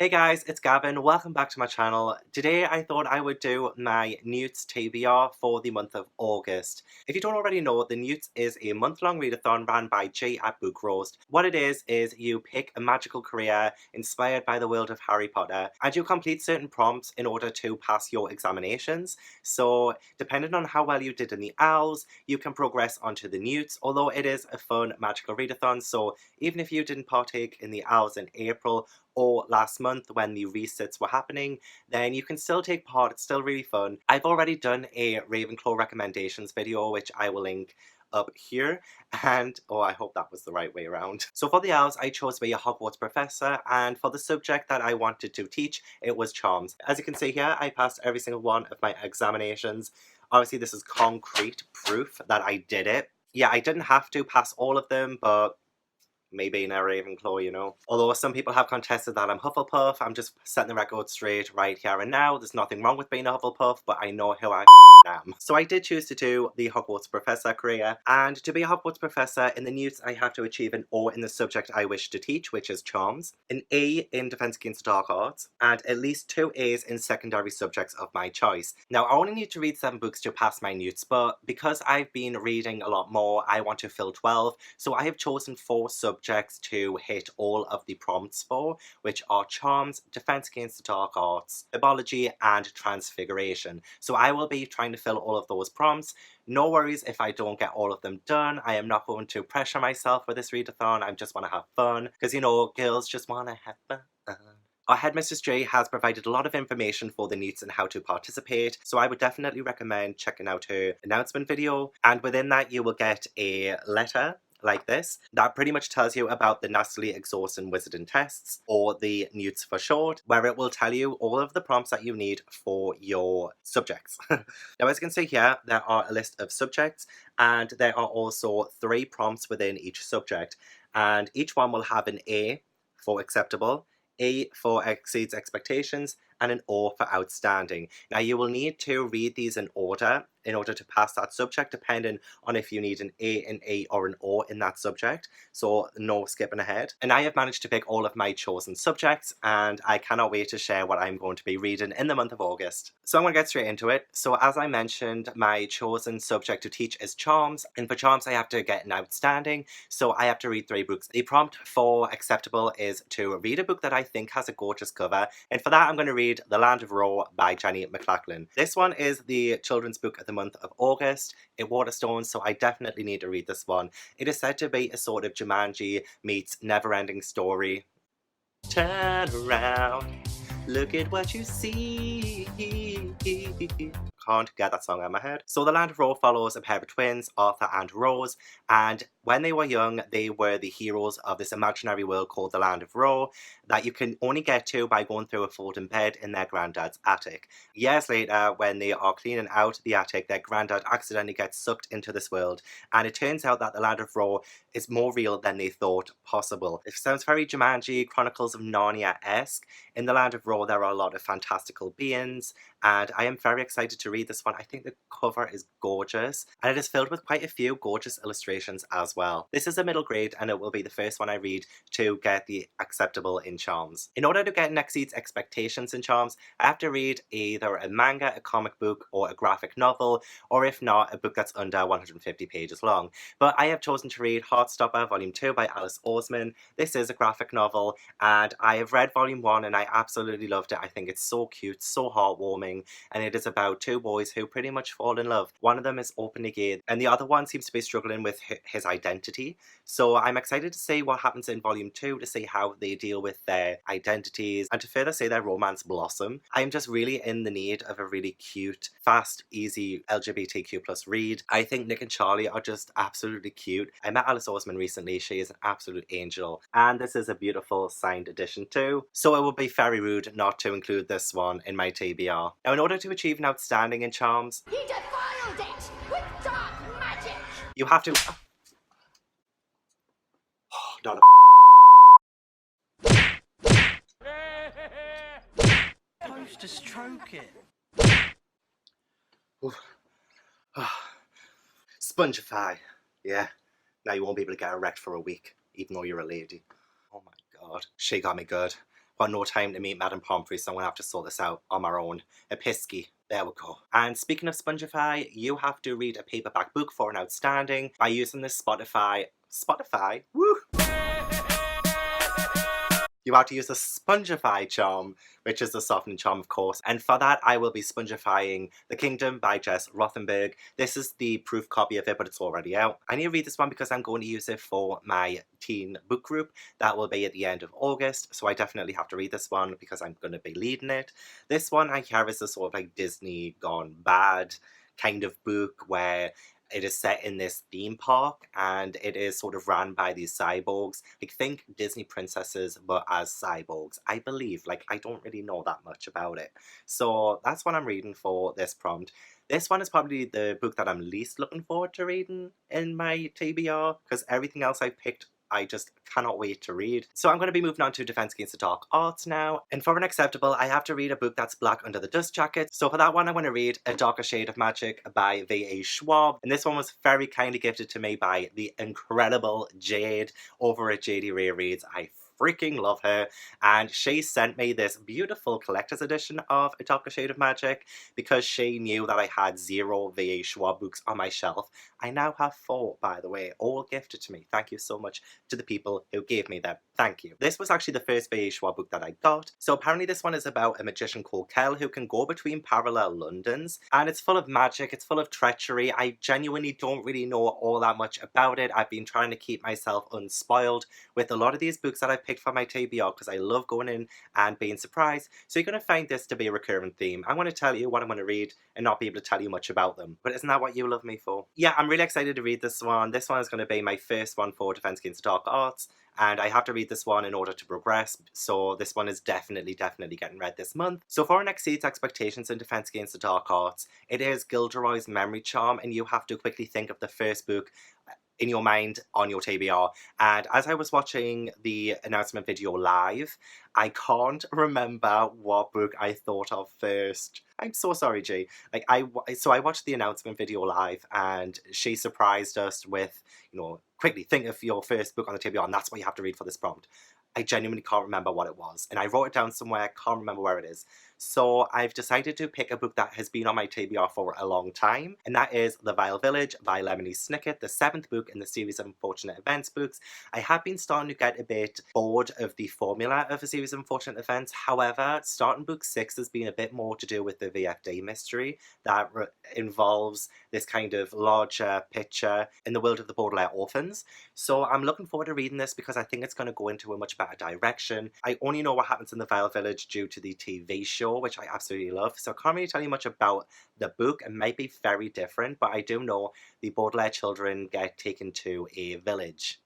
Hey guys, it's Gavin. Welcome back to my channel. Today I thought I would do my N.E.W.Ts TBR for the month of August. If you don't already know, the N.E.W.Ts is a month-long readathon ran by G at Book Roast. What it is you pick a magical career inspired by the world of Harry Potter and you complete certain prompts in order to pass your examinations. So depending on how well you did in the Owls, you can progress onto the N.E.W.Ts, although it is a fun magical readathon. So even if you didn't partake in the Owls in April or last month when the resits were happening, then you can still take part. It's still really fun. I've already done a Ravenclaw recommendations video, which I will link up here, and I hope that was the right way around. So for the Owls, I chose to be a Hogwarts professor, and for the subject that I wanted to teach, it was charms. As you can see here, I passed every single one of my examinations. Obviously this is concrete proof that I did it. Yeah, I didn't have to pass all of them, but maybe in a Ravenclaw, you know. Although some people have contested that I'm Hufflepuff, I'm just setting the record straight right here and now. There's nothing wrong with being a Hufflepuff, but I know who I am. So I did choose to do the Hogwarts professor career, and to be a Hogwarts professor in the N.E.W.Ts, I have to achieve an O in the subject I wish to teach, which is charms, an A in defense against the dark arts, and at least 2 A's in secondary subjects of my choice. Now I only need to read 7 books to pass my N.E.W.Ts, but because I've been reading a lot more, I want to fill 12, so I have chosen 4 subjects to hit all of the prompts for, which are charms, defense against the dark arts, herbology, and transfiguration. So I will be trying to fill all of those prompts. No worries if I don't get all of them done. I am not going to pressure myself with this readathon. I just want to have fun, because you know, girls just want to have fun. Our headmistress J has provided a lot of information for the N.E.W.Ts and how to participate, so I would definitely recommend checking out her announcement video, and within that you will get a letter like this that pretty much tells you about the Nastily Exhausting Wizarding tests, or the N.E.W.Ts for short, where it will tell you all of the prompts that you need for your subjects. Now as you can see here, there are a list of subjects, and there are also 3 prompts within each subject, and each one will have an A for acceptable, A for exceeds expectations, and an O for outstanding. Now you will need to read these in order to pass that subject, depending on if you need an A, an E, or an O in that subject, so no skipping ahead. And I have managed to pick all of my chosen subjects, and I cannot wait to share what I'm going to be reading in the month of August. So I'm going to get straight into it. So as I mentioned, my chosen subject to teach is charms, and for charms I have to get an outstanding, so I have to read 3 books. The prompt for acceptable is to read a book that I think has a gorgeous cover, and for that I'm going to read The Land of Ro by Jenny McLachlan. This one is the children's book of the month of August. It Waterstones, so I definitely need to read this one. It is said to be a sort of Jumanji meets Never-Ending Story. Turn around, look at what you see. Can't get that song out of my head. So The Land of Ro follows a pair of twins, Arthur and Rose, and when they were young, they were the heroes of this imaginary world called the Land of Ro that you can only get to by going through a folding bed in their granddad's attic. Years later, when they are cleaning out the attic, their granddad accidentally gets sucked into this world, and it turns out that the Land of Ro is more real than they thought possible. It sounds very Jumanji, Chronicles of Narnia-esque. In the Land of Ro, there are a lot of fantastical beings, and I am very excited to read this one. I think the cover is gorgeous, and it is filled with quite a few gorgeous illustrations as well. This is a middle grade, and it will be the first one I read to get the acceptable in charms. In order to get an exceeds expectations in charms, I have to read either a manga, a comic book, or a graphic novel, or if not, a book that's under 150 pages long. But I have chosen to read Heartstopper Volume 2 by Alice Oseman. This is a graphic novel, and I have read Volume 1 and I absolutely loved it. I think it's so cute, so heartwarming, and it is about 2 boys who pretty much fall in love. One of them is openly gay, and the other one seems to be struggling with his identity. So I'm excited to see what happens in Volume 2, to see how they deal with their identities, and to further see their romance blossom. I'm just really in the need of a really cute, fast, easy LGBTQ+ read. I think Nick and Charlie are just absolutely cute. I met Alice Oseman recently. She is an absolute angel, and this is a beautiful signed edition too, so it would be very rude not to include this one in my TBR. Now in order to achieve an outstanding in charms, He defiled it with dark magic! You have to... not a... Supposed to stroke it. Spongify. Yeah. Now you won't be able to get erect for a week, even though you're a lady. Oh my god. She got me good. got no time to meet Madame Pomfrey, so I'm going to have to sort this out on my own. A pisky. There we go. And speaking of Spongify, you have to read a paperback book for an outstanding by using this Spotify? Woo! You have to use a Spongify charm, which is the softening charm, of course. And for that, I will be Spongifying The Kingdom by Jess Rothenberg. This is the proof copy of it, but it's already out. I need to read this one because I'm going to use it for my teen book group. That will be at the end of August, so I definitely have to read this one because I'm going to be leading it. This one I hear is a sort of like Disney gone bad kind of book where it is set in this theme park and it is sort of ran by these cyborgs. Like, think Disney princesses but as cyborgs, I believe. Like, I don't really know that much about it. So that's what I'm reading for this prompt. This one is probably the book that I'm least looking forward to reading in my TBR because everything else I've picked I just cannot wait to read. So I'm going to be moving on to Defense Against the Dark Arts now. And for an acceptable, I have to read a book that's black under the dust jacket. So for that one, I'm going to read A Darker Shade of Magic by V.A. Schwab. And this one was very kindly gifted to me by the incredible Jade over at JD Ray Reads. I freaking love her, and she sent me this beautiful collector's edition of A Darker Shade of Magic because she knew that I had 0 V.A. Schwab books on my shelf. I now have 4, by the way, all gifted to me. Thank you so much to the people who gave me them. Thank you. This was actually the first V.A. Schwab book that I got. So apparently this one is about a magician called Kel who can go between parallel Londons, and it's full of magic, it's full of treachery. I genuinely don't really know all that much about it. I've been trying to keep myself unspoiled with a lot of these books that I've picked for my TBR because I love going in and being surprised. So you're going to find this to be a recurring theme. I'm going to tell you what I'm going to read and not be able to tell you much about them. But isn't that what you love me for? Yeah, I'm really excited to read this one. This one is going to be my first one for Defense Against the Dark Arts, and I have to read this one in order to progress, so this one is definitely getting read this month. So for N.E.W.Ts expectations in Defense Against the Dark Arts, it is Gilderoy's Memory Charm, and you have to quickly think of the first book in your mind on your TBR. And as I was watching the announcement video live, I can't remember what book I thought of first. I'm so sorry, G. Like, I watched the announcement video live and she surprised us with, quickly think of your first book on the TBR and that's what you have to read for this prompt. I genuinely can't remember what it was. And I wrote it down somewhere, can't remember where it is. So I've decided to pick a book that has been on my TBR for a long time, and that is The Vile Village by Lemony Snicket, the 7th book in the series of Unfortunate Events books. I have been starting to get a bit bored of the formula of a series of Unfortunate Events. However, starting book 6 has been a bit more to do with the VFD mystery that involves this kind of larger picture in the world of the Baudelaire orphans. So I'm looking forward to reading this because I think it's going to go into a much better direction. I only know what happens in The Vile Village due to the TV show, which I absolutely love, so I can't really tell you much about the book. It might be very different, but I do know the Baudelaire children get taken to a village,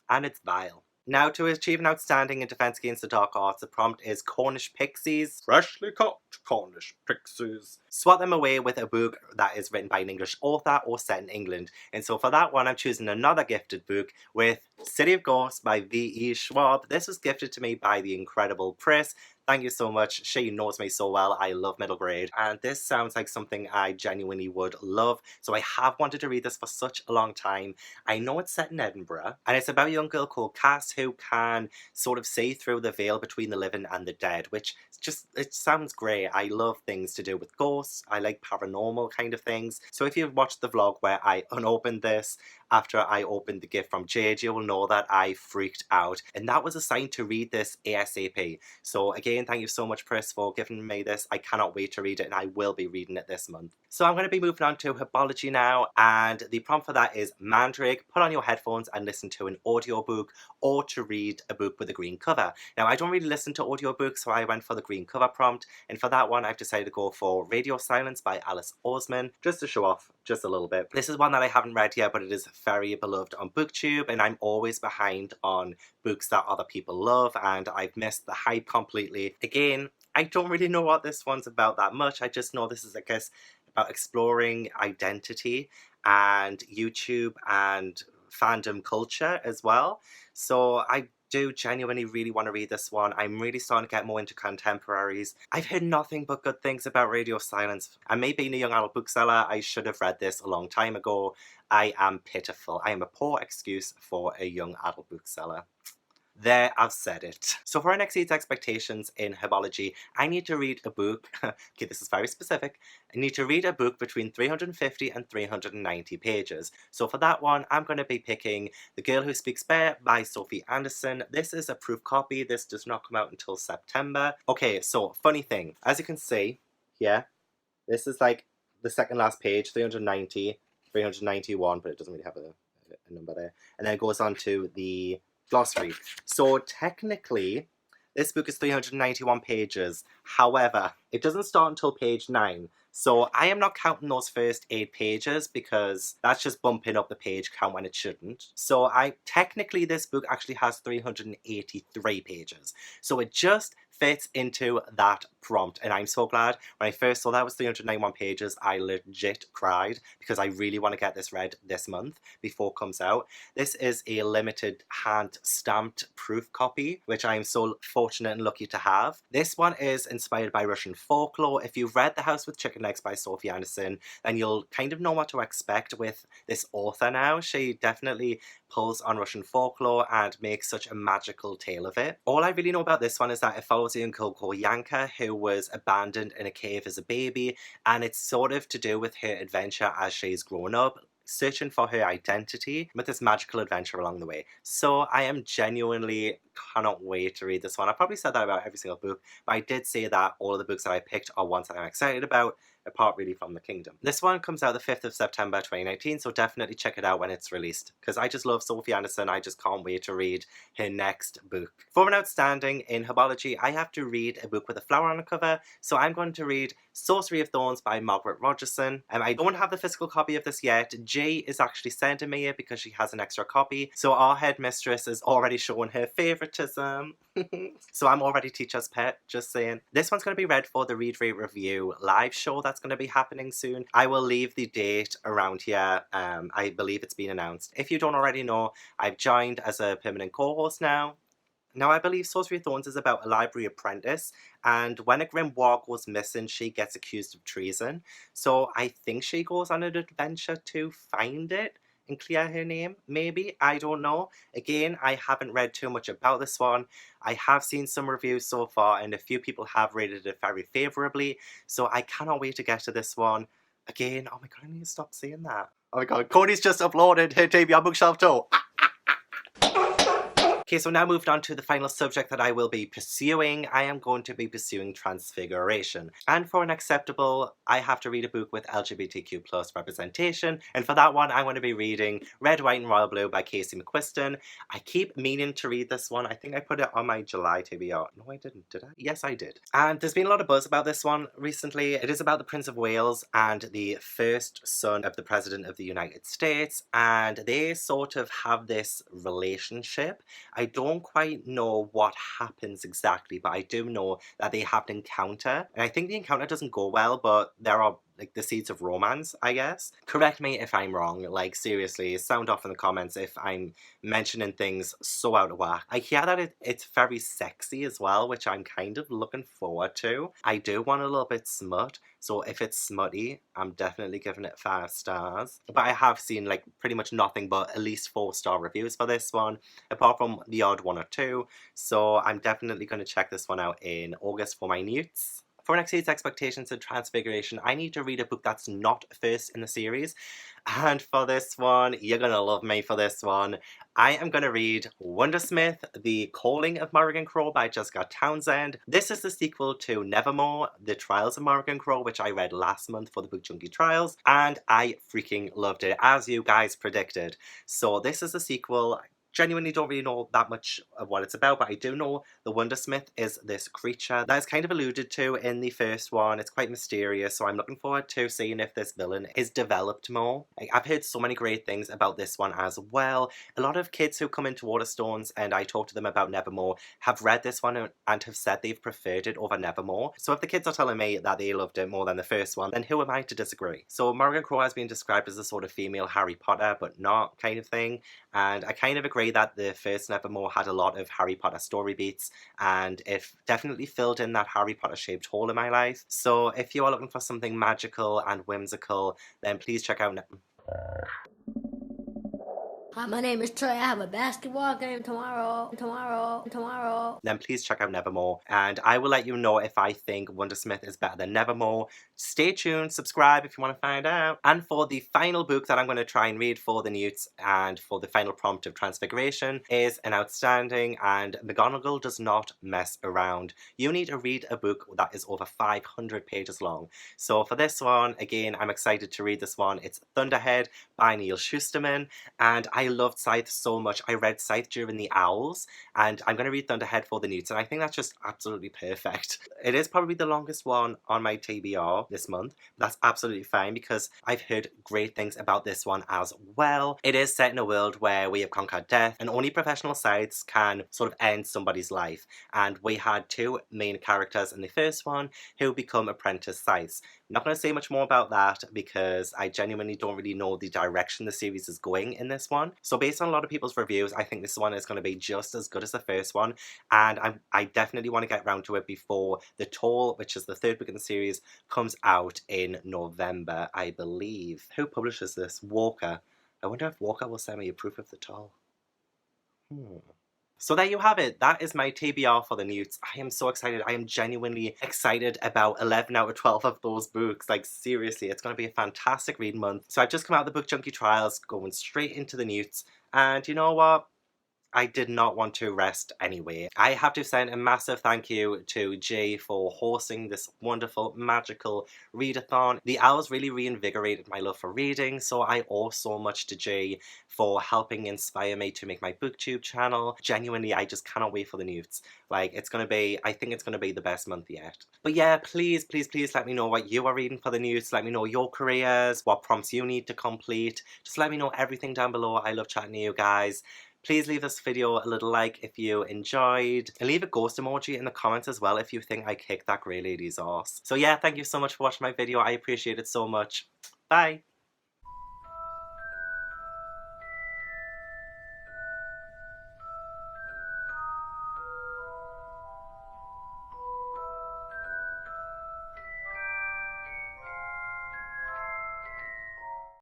and it's vile. Now, to achieve an outstanding in Defense Against the Dark Arts, the prompt is Cornish pixies. Freshly cooked Cornish pixies. Swap them away with a book that is written by an English author or set in England. And so for that one, I'm choosing another gifted book with City of Ghosts by V.E. Schwab. This was gifted to me by the incredible Pris. Thank you so much. She knows me so well. I love middle grade. And this sounds like something I genuinely would love. So I have wanted to read this for such a long time. I know it's set in Edinburgh. And it's about a young girl called Cass who can sort of see through the veil between the living and the dead. Which just, it sounds great. I love things to do with ghosts. I like paranormal kind of things. So if you've watched the vlog where I unopened this after I opened the gift from Jade, you will know that I freaked out. And that was a sign to read this ASAP. So again, thank you so much, Pris, for giving me this. I cannot wait to read it, and I will be reading it this month. So I'm going to be moving on to Herbology now, and the prompt for that is Mandrake. Put on your headphones and listen to an audiobook or to read a book with a green cover. Now, I don't really listen to audiobooks, so I went for the green cover prompt, and for that one, I've decided to go for Radio Silence by Alice Oseman, just to show off just a little bit. This is one that I haven't read yet, but it is very beloved on BookTube, and I'm always behind on books that other people love, and I've missed the hype completely. Again, I don't really know what this one's about that much. I just know this is, I guess, about exploring identity and YouTube and fandom culture as well. So I do genuinely really want to read this one. I'm really starting to get more into contemporaries. I've heard nothing but good things about Radio Silence, and me being a young adult bookseller, I should have read this a long time ago. I am pitiful. I am a poor excuse for a young adult bookseller. There, I've said it. So for our next N.E.W.Ts expectations in Herbology, I need to read a book, okay, this is very specific, I need to read a book between 350 and 390 pages. So for that one, I'm going to be picking The Girl Who Speaks Bear by Sophie Anderson. This is a proof copy, this does not come out until September. Okay, so funny thing, as you can see, here, this is like the second last page, 390, 391, but it doesn't really have a number there. And then it goes on to the glossary. So technically, this book is 391 pages. However, it doesn't start until page 9. So I am not counting those first 8 pages because that's just bumping up the page count when it shouldn't. So technically this book actually has 383 pages. So it just fits into that prompt, and I'm so glad. When I first saw that was 391 pages, I legit cried because I really want to get this read this month before it comes out. This is a limited hand-stamped proof copy, which I am so fortunate and lucky to have. This one is inspired by Russian folklore. If you've read The House with Chicken Legs by Sophie Anderson, then you'll kind of know what to expect with this author now. She definitely pulls on Russian folklore and makes such a magical tale of it. All I really know about this one is that it follows a young girl called Yanka who was abandoned in a cave as a baby, and it's sort of to do with her adventure as she's grown up, searching for her identity with this magical adventure along the way. So I am genuinely cannot wait to read this one. I probably said that about every single book, but I did say that all of the books that I picked are ones that I'm excited about, apart really from the Kingdom. This one comes out the 5th of September 2019, so definitely check it out when it's released, because I just love Sophie Anderson. I just can't wait to read her next book. For an outstanding in Herbology, I have to read a book with a flower on the cover, so I'm going to read Sorcery of Thorns by Margaret Rogerson. I don't have the physical copy of this yet. Jay is actually sending me it because she has an extra copy, so our headmistress is already showing her favoritism. So I'm already teacher's pet, just saying. This one's going to be read for the Read, Rate, Review live show that's going to be happening soon. I will leave the date around here. I believe it's been announced. If you don't already know, I've joined as a permanent co-host now. Now, I believe Sorcery of Thorns is about a library apprentice, and when a grimoire goes missing, she gets accused of treason. So I think she goes on an adventure to find it and clear her name, maybe? I don't know. Again, I haven't read too much about this one. I have seen some reviews so far, and a few people have rated it very favourably, so I cannot wait to get to this one. Again, oh my god, I need to stop saying that. Oh my god, Cornish just uploaded her TBR bookshelf too. Okay, so now moved on to the final subject that I will be pursuing. I am going to be pursuing Transfiguration. And for an acceptable, I have to read a book with LGBTQ plus representation. And for that one, I'm going to be reading Red, White and Royal Blue by Casey McQuiston. I keep meaning to read this one. I think I put it on my July TBR. No, I didn't, did I? Yes, I did. And there's been a lot of buzz about this one recently. It is about the Prince of Wales and the first son of the President of the United States. And they sort of have this relationship. I don't quite know what happens exactly, but I do know that they have an encounter. And I think the encounter doesn't go well, but there are like the seeds of romance, I guess. Correct me if I'm wrong, like seriously, sound off in the comments if I'm mentioning things so out of whack. I hear that it's very sexy as well, which I'm kind of looking forward to. I do want a little bit smut, so if it's smutty, I'm definitely giving it 5 stars. But I have seen like pretty much nothing but at least 4-star reviews for this one, apart from the odd 1 or 2, so I'm definitely going to check this one out in August for my N.E.W.Ts. For next year's expectations and Transfiguration, I need to read a book that's not first in the series. And for this one, you're gonna love me for this one. I am gonna read Wondersmith, The Calling of Morrigan Crow by Jessica Townsend. This is the sequel to N.E.W.Ts, The Trials of Morrigan Crow, which I read last month for the Book Junkie Trials, and I freaking loved it, as you guys predicted. So this is a sequel. Genuinely don't really know that much of what it's about, but I do know the Wondersmith is this creature that is kind of alluded to in the first one. It's quite mysterious, so I'm looking forward to seeing if this villain is developed more. Like, I've heard so many great things about this one as well. A lot of kids who come into Waterstones and I talk to them about N.E.W.Ts have read this one and have said they've preferred it over N.E.W.Ts. So if the kids are telling me that they loved it more than the first one, then who am I to disagree? So Morrigan Crow has been described as a sort of female Harry Potter, but not kind of thing. And I kind of agree that the first N.E.W.Ts had a lot of Harry Potter story beats, and it definitely filled in that Harry Potter shaped hole in my life. So if you are looking for something magical and whimsical, then please check out Hi, my name is Trey. I have a basketball game tomorrow. then please check out Nevermore. And I will let you know if I think Wondersmith is better than Nevermore. Stay tuned, subscribe if you want to find out. And for the final book that I'm going to try and read for the N.E.W.Ts and for the final prompt of Transfiguration is an outstanding, and McGonagall does not mess around. You need to read a book that is over 500 pages long. So for this one, again, I'm excited to read this one. It's Thunderhead by Neil Schusterman, and I loved Scythe so much. I read Scythe during the Owls, and I'm going to read Thunderhead for the N.E.W.Ts, and I think that's just absolutely perfect. It is probably the longest one on my TBR this month. That's absolutely fine because I've heard great things about this one as well. It is set in a world where we have conquered death, and only professional scythes can sort of end somebody's life. And we had two main characters in the first one who become apprentice scythes. I'm not going to say much more about that because I genuinely don't really know the direction the series is going in this one. So based on a lot of people's reviews, I think this one is going to be just as good as the first one, and I definitely want to get around to it before The Toll, which is the third book in the series, comes out in November, I believe. Who publishes this? Walker. I wonder if Walker will send me a proof of The Toll. So there you have it. That is my TBR for the N.E.W.Ts. I am so excited. I am genuinely excited about 11 out of 12 of those books. Like, seriously, it's going to be a fantastic reading month. So I've just come out of the Book Junkie Trials, going straight into the N.E.W.Ts. And you know what? I did not want to rest anyway. I have to send a massive thank you to Jay for hosting this wonderful, magical readathon. The Owls really reinvigorated my love for reading, so I owe so much to Jay for helping inspire me to make my booktube channel. Genuinely, I just cannot wait for the N.E.W.Ts. Like, it's gonna be, I think it's gonna be the best month yet. But yeah, please, please, please let me know what you are reading for the N.E.W.Ts. Let me know your careers, what prompts you need to complete. Just let me know everything down below. I love chatting to you guys. Please leave this video a little like if you enjoyed, and leave a ghost emoji in the comments as well if you think I kicked that grey lady's ass. So yeah, thank you so much for watching my video. I appreciate it so much. Bye!